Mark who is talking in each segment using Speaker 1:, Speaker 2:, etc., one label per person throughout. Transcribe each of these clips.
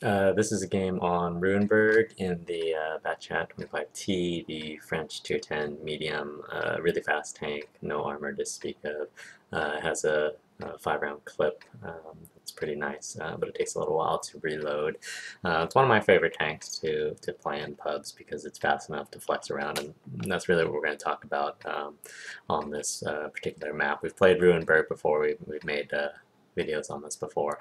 Speaker 1: This is a game on Ruinberg in the Batchat 25T, the French Tier 10 medium, really fast tank, no armor to speak of. It has a 5-round clip. It's pretty nice, but it takes a little while to reload. It's one of my favorite tanks to play in pubs because it's fast enough to flex around, and that's really what we're going to talk about on this particular map. We've played Ruinberg before. We've made videos on this before.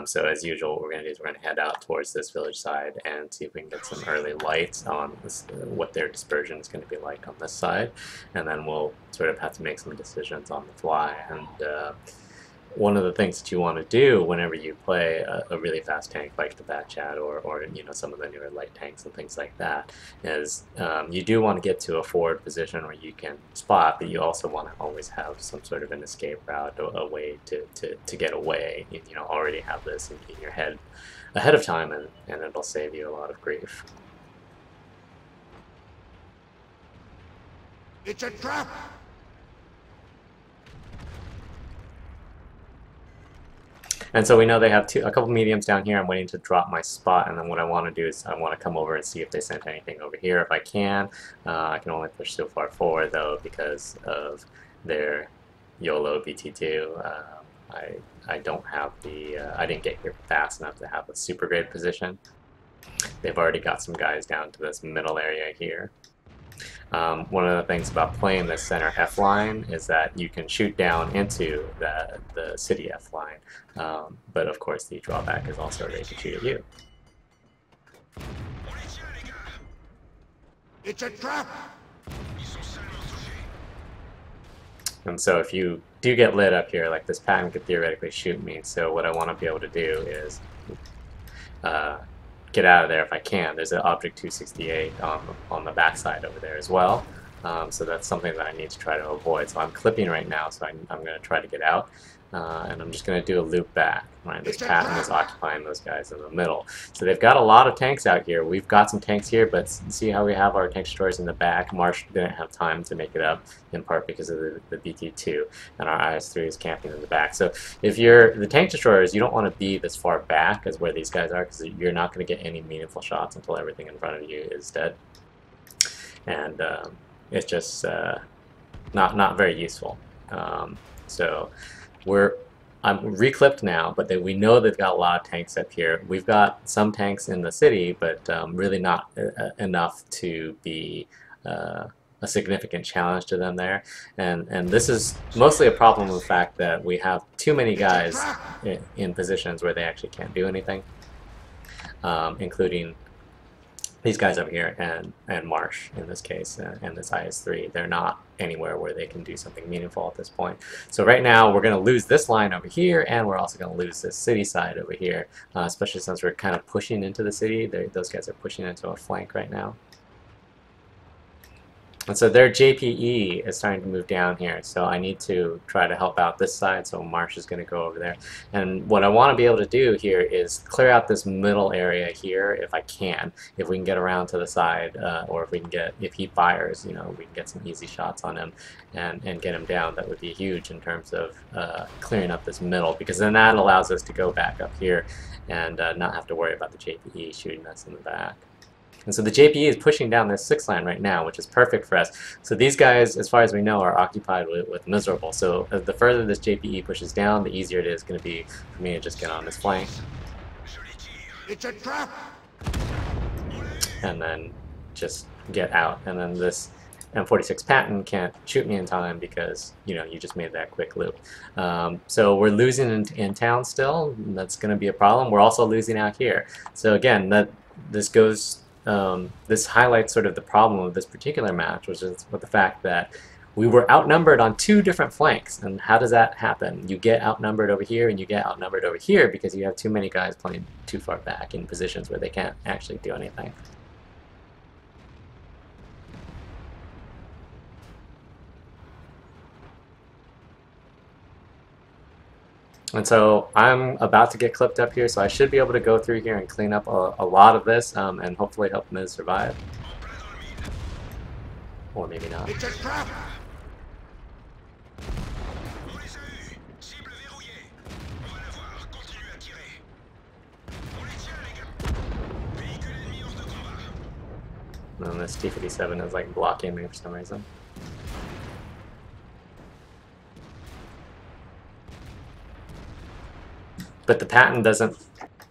Speaker 1: So as usual, what we're going to do is we're going to head out towards this village side and see if we can get some early lights on this, what their dispersion is going to be like on this side, and then we'll sort of have to make some decisions on the fly. And one of the things that you want to do whenever you play a really fast tank like the Batchat or you know, some of the newer light tanks and things like that is you do want to get to a forward position where you can spot, but you also want to always have some sort of an escape route, a way to get away. You know, already have this in your head ahead of time, and it'll save you a lot of grief.
Speaker 2: It's a trap!
Speaker 1: And so we know they have a couple mediums down here. I'm waiting to drop my spot, and then what I want to do is I want to come over and see if they sent anything over here. If I can only push so far forward though because of their YOLO BT2. I don't have the I didn't get here fast enough to have a super great position. They've already got some guys down to this middle area here. One of the things about playing the center F line is that you can shoot down into the city F line, but of course the drawback is also they can shoot at you.
Speaker 2: It's a trap!
Speaker 1: And so if you do get lit up here, like this pattern could theoretically shoot me, so what I want to be able to do is get out of there if I can. There's an Object 268 on the backside over there as well, so that's something that I need to try to avoid. So I'm clipping right now, so I'm going to try to get out, and I'm just going to do a loop back. Right? This pattern is occupying those guys in the middle. So they've got a lot of tanks out here. We've got some tanks here, but see how we have our tank destroyers in the back. Marsh didn't have time to make it up, in part because of the BT2, and our IS-3 is camping in the back. So if you're the tank destroyers, you don't want to be this far back as where these guys are, because you're not going to get any meaningful shots until everything in front of you is dead. And it's just not very useful. So I'm reclipped now, but we know they've got a lot of tanks up here. We've got some tanks in the city, but really not enough to be a significant challenge to them there. And this is mostly a problem with the fact that we have too many guys in positions where they actually can't do anything, including these guys over here and Marsh in this case, and this IS-3. They're not anywhere where they can do something meaningful at this point. So right now we're going to lose this line over here, and we're also going to lose this city side over here, especially since we're kind of pushing into the city. Those guys are pushing into a flank right now. And so their JPE is starting to move down here, so I need to try to help out this side, so Marsh is going to go over there. And what I want to be able to do here is clear out this middle area here if I can. If we can get around to the side, or if he fires, you know, we can get some easy shots on him and get him down. That would be huge in terms of clearing up this middle, because then that allows us to go back up here and not have to worry about the JPE shooting us in the back. And so the JPE is pushing down this 6 line right now, which is perfect for us. So these guys, as far as we know, are occupied with Miserable. So the further this JPE pushes down, the easier it is going to be for me to just get on this flank.
Speaker 2: It's a trap!
Speaker 1: And then just get out. And then this M46 Patton can't shoot me in time because, you know, you just made that quick loop. So we're losing in town still. That's going to be a problem. We're also losing out here. So again, this highlights sort of the problem of this particular match, which is with the fact that we were outnumbered on 2 different flanks. And how does that happen? You get outnumbered over here and you get outnumbered over here because you have too many guys playing too far back in positions where they can't actually do anything. And so I'm about to get clipped up here, so I should be able to go through here and clean up a lot of this, and hopefully help Miz survive. Or maybe not.
Speaker 2: It's a trap!
Speaker 1: And this T-57 is like blocking me for some reason. But the Patton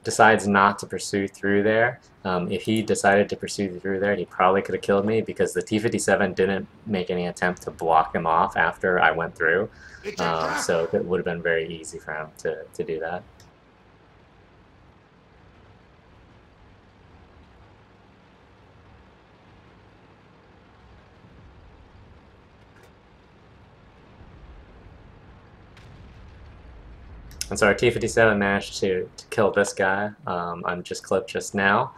Speaker 1: decides not to pursue through there. If he decided to pursue through there, he probably could have killed me because the T-57 didn't make any attempt to block him off after I went through. So it would have been very easy for him to do that. And so our T-57 managed to kill this guy. I'm just clipped just now.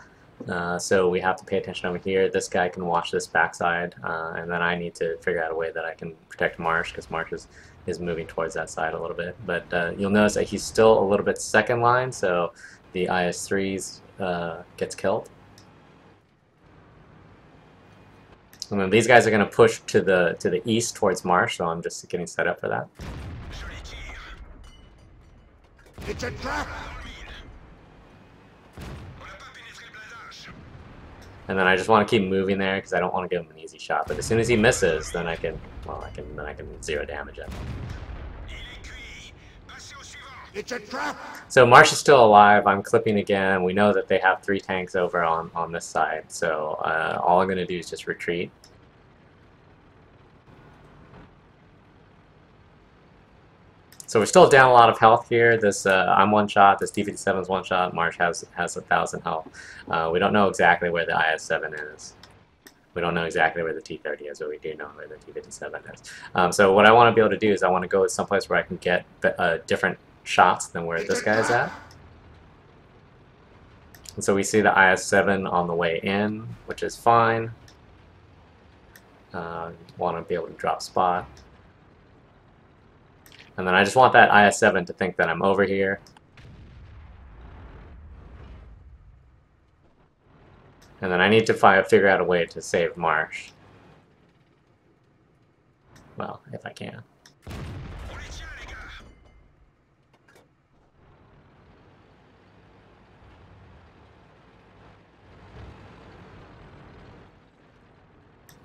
Speaker 1: So we have to pay attention over here. This guy can watch this backside, and then I need to figure out a way that I can protect Marsh, because Marsh is moving towards that side a little bit. But you'll notice that he's still a little bit second line, so the IS-3s gets killed. And then these guys are going to push to the east towards Marsh, so I'm just getting set up for that.
Speaker 2: It's a trap!
Speaker 1: And then I just want to keep moving there because I don't want to give him an easy shot. But as soon as he misses, then I can zero damage him.
Speaker 2: It's a trap!
Speaker 1: So Marsh is still alive. I'm clipping again. We know that they have 3 tanks over on this side. So all I'm going to do is just retreat. So we're still down a lot of health here. This I'm one shot. This T-57 is one shot. Marsh has 1,000 health. We don't know exactly where the IS-7 is. We don't know exactly where the T-30 is, but we do know where the T-57 is. So what I want to be able to do is I want to go someplace where I can get different shots than where this guy is at. And so we see the IS-7 on the way in, which is fine. Want to be able to drop spot. And then I just want that IS-7 to think that I'm over here. And then I need to figure out a way to save Marsh. Well, if I can.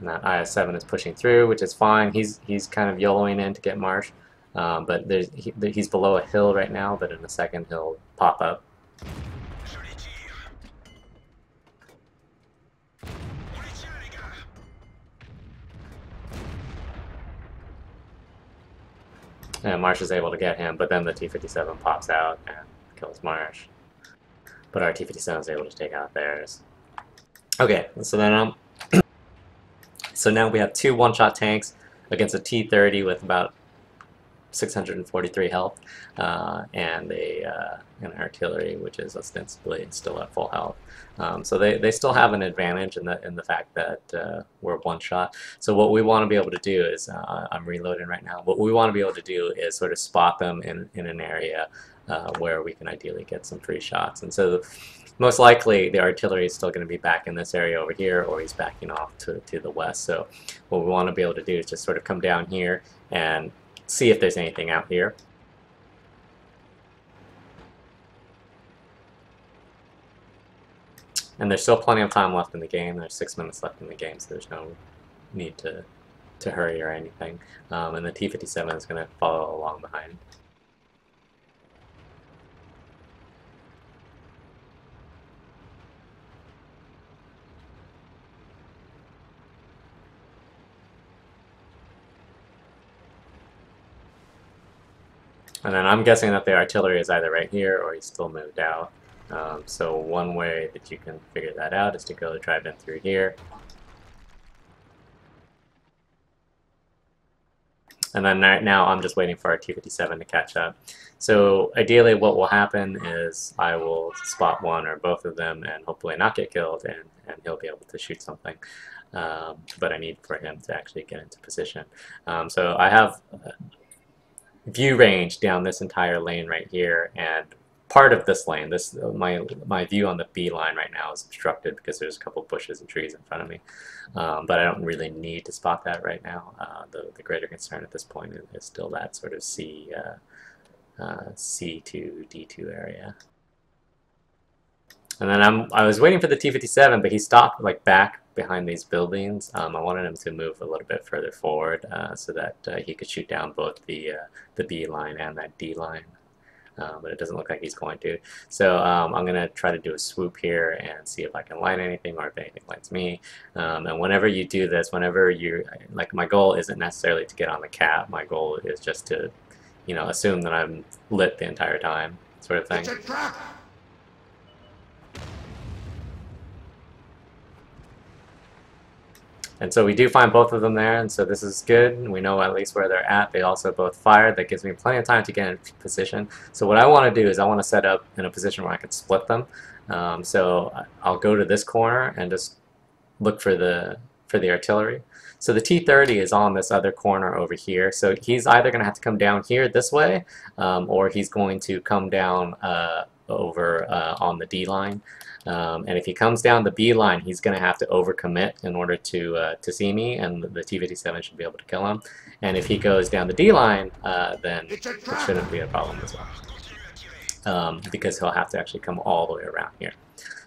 Speaker 1: And that IS-7 is pushing through, which is fine. He's kind of YOLOing in to get Marsh. But he's below a hill right now, but in a second he'll pop up. And Marsh is able to get him, but then the T-57 pops out and kills Marsh. But our T-57 is able to take out theirs. Okay, so then so now we have 2 one-shot tanks against a T-30 with about 643 health, and an artillery which is ostensibly still at full health. So they still have an advantage in the fact that we're one shot. So what we want to be able to do is, I'm reloading right now, what we want to be able to do is sort of spot them in an area where we can ideally get some free shots. And so most likely the artillery is still going to be back in this area over here, or he's backing off to the west. So what we want to be able to do is just sort of come down here and see if there's anything out here. And there's still plenty of time left in the game. There's 6 minutes left in the game, so there's no need to hurry or anything. And the T-57 is going to follow along behind. And then I'm guessing that the artillery is either right here or he's still moved out. So one way that you can figure that out is to go drive in through here. And then right now I'm just waiting for our T-57 to catch up. So ideally what will happen is I will spot one or both of them and hopefully not get killed, and he'll be able to shoot something. But I need for him to actually get into position. So I have view range down this entire lane right here, and part of this lane, my view on the B line right now is obstructed because there's a couple bushes and trees in front of me, but I don't really need to spot that right now. The greater concern at this point is still that sort of C to D2 area. And then I was waiting for the T-57, but he stopped like back behind these buildings. I wanted him to move a little bit further forward so that he could shoot down both the B line and that D line. But it doesn't look like he's going to. So I'm going to try to do a swoop here and see if I can light anything or if anything lights me. And whenever you do this, whenever you, like, my goal isn't necessarily to get on the cap. My goal is just to, you know, assume that I'm lit the entire time, sort of thing.
Speaker 2: It's a trap!
Speaker 1: And so we do find both of them there, and so this is good. We know at least where they're at. They also both fired. That gives me plenty of time to get in position. So what I want to do is I want to set up in a position where I can split them. So I'll go to this corner and just look for the artillery. So the T-30 is on this other corner over here. So he's either going to have to come down here this way, or he's going to come down over on the D line. And if he comes down the B line, he's going to have to overcommit in order to see me, and the T-57 should be able to kill him. And if he goes down the D line, then it shouldn't be a problem as well, because he'll have to actually come all the way around here.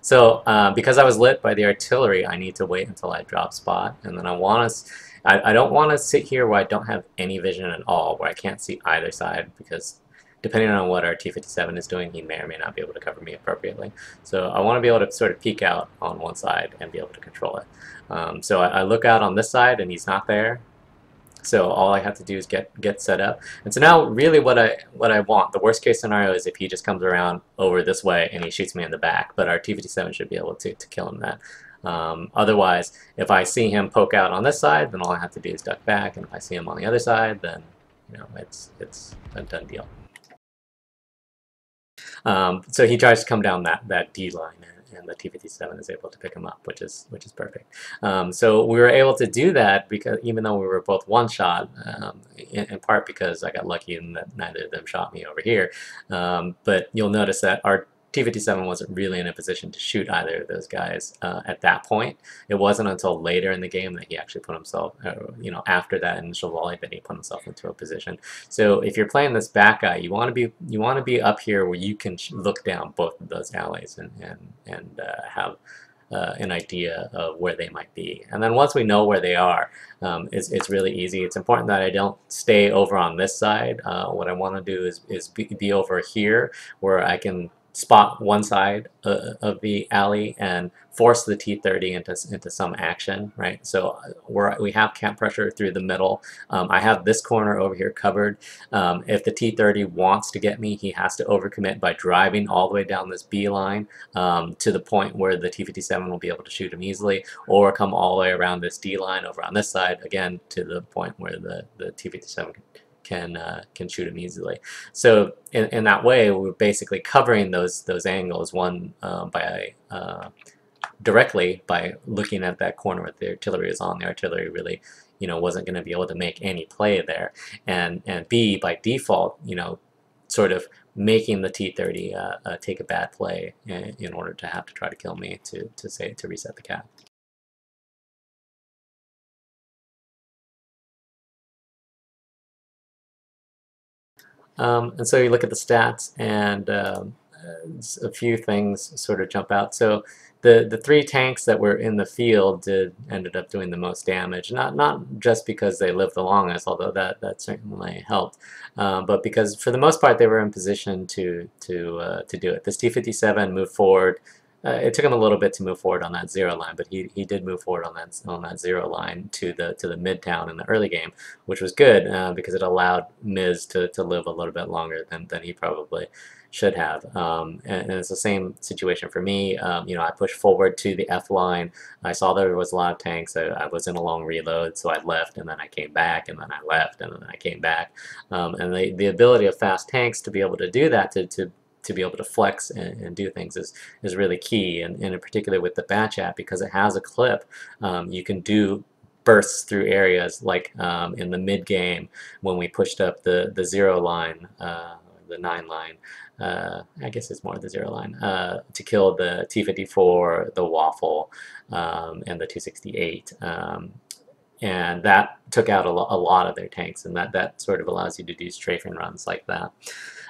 Speaker 1: So because I was lit by the artillery, I need to wait until I drop spot, and then I don't want to sit here where I don't have any vision at all, where I can't see either side, because depending on what our T-57 is doing, he may or may not be able to cover me appropriately. So I want to be able to sort of peek out on one side and be able to control it. So I look out on this side and he's not there. So all I have to do is get set up. And so now really what I want, the worst case scenario is if he just comes around over this way and he shoots me in the back, but our T-57 should be able to kill him that. Otherwise, if I see him poke out on this side, then all I have to do is duck back, and if I see him on the other side, then you know it's a done deal. So he tries to come down that D line, and the T-57 is able to pick him up, which is perfect. So we were able to do that because even though we were both one shot, in part because I got lucky in that neither of them shot me over here. But you'll notice that our T-57 wasn't really in a position to shoot either of those guys at that point. It wasn't until later in the game that he actually put himself, you know, after that initial volley, that he put himself into a position. So if you're playing this back guy, you want to be up here where you can look down both of those alleys and have an idea of where they might be. And then once we know where they are, it's really easy. It's important that I don't stay over on this side. What I want to do is be over here where I can spot one side of the alley and force the T-30 into some action, right? So we have camp pressure through the middle. I have this corner over here covered. If the T-30 wants to get me, he has to overcommit by driving all the way down this B line to the point where the T-57 will be able to shoot him easily, or come all the way around this D line over on this side, again, to the point where the T-57 can shoot him easily. So in that way, we're basically covering those angles, one by directly by looking at that corner where the artillery is on. The artillery really, you know, wasn't going to be able to make any play there, and B, by default, you know, sort of making the T-30 take a bad play in order to have to try to kill me to reset the cap. And so you look at the stats, and a few things sort of jump out. So the three tanks that were in the field ended up doing the most damage. Not just because they lived the longest, although that certainly helped, but because for the most part they were in position to do it. This T-57 moved forward. It took him a little bit to move forward on that zero line, but he did move forward on that zero line to the midtown in the early game, which was good because it allowed Miz to live a little bit longer than he probably should have. And it's the same situation for me. You know, I pushed forward to the F line. I saw there was a lot of tanks. I was in a long reload, so I left, and then I came back, and then I left, and then I came back. And the ability of fast tanks to be able to do that, to be able to flex and do things is really key, and in particular with the Batchat, because it has a clip. You can do bursts through areas like in the mid game when we pushed up the zero line, the 9 line. I guess it's more the zero line to kill the T-54, the Waffle, and the 268. And that took out a lot of their tanks, and that sort of allows you to do strafing runs like that.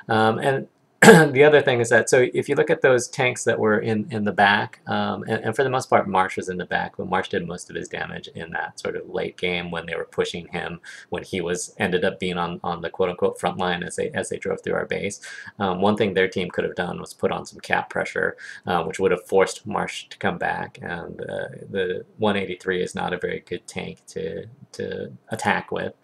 Speaker 1: And the other thing is that, so if you look at those tanks that were in the back, and for the most part Marsh was in the back, but Marsh did most of his damage in that sort of late game when they were pushing him, when he ended up being on the quote-unquote front line as they drove through our base. One thing their team could have done was put on some cap pressure, which would have forced Marsh to come back, and the 183 is not a very good tank to attack with.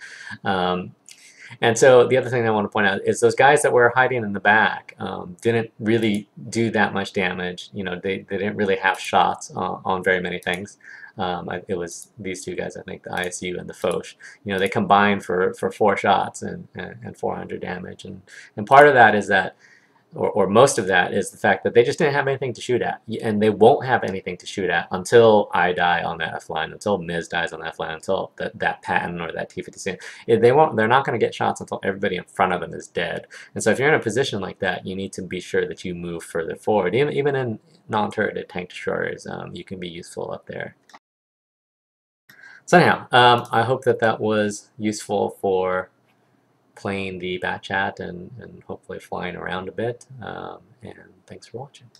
Speaker 1: And so the other thing I want to point out is those guys that were hiding in the back didn't really do that much damage. You know, they didn't really have shots on very many things. It was these two guys, I think, the ISU and the Foch. You know, they combined for 4 shots and 400 damage. And part of that is that, or most of that is the fact that they just didn't have anything to shoot at, and they won't have anything to shoot at until I die on that F line, until Miz dies on that F line, until that Patton or that T-56. They're not going to get shots until everybody in front of them is dead. And so if you're in a position like that, you need to be sure that you move further forward. Even in non-turreted tank destroyers, you can be useful up there. So anyhow, I hope that was useful for playing the Bat Chat and hopefully flying around a bit. And thanks for watching.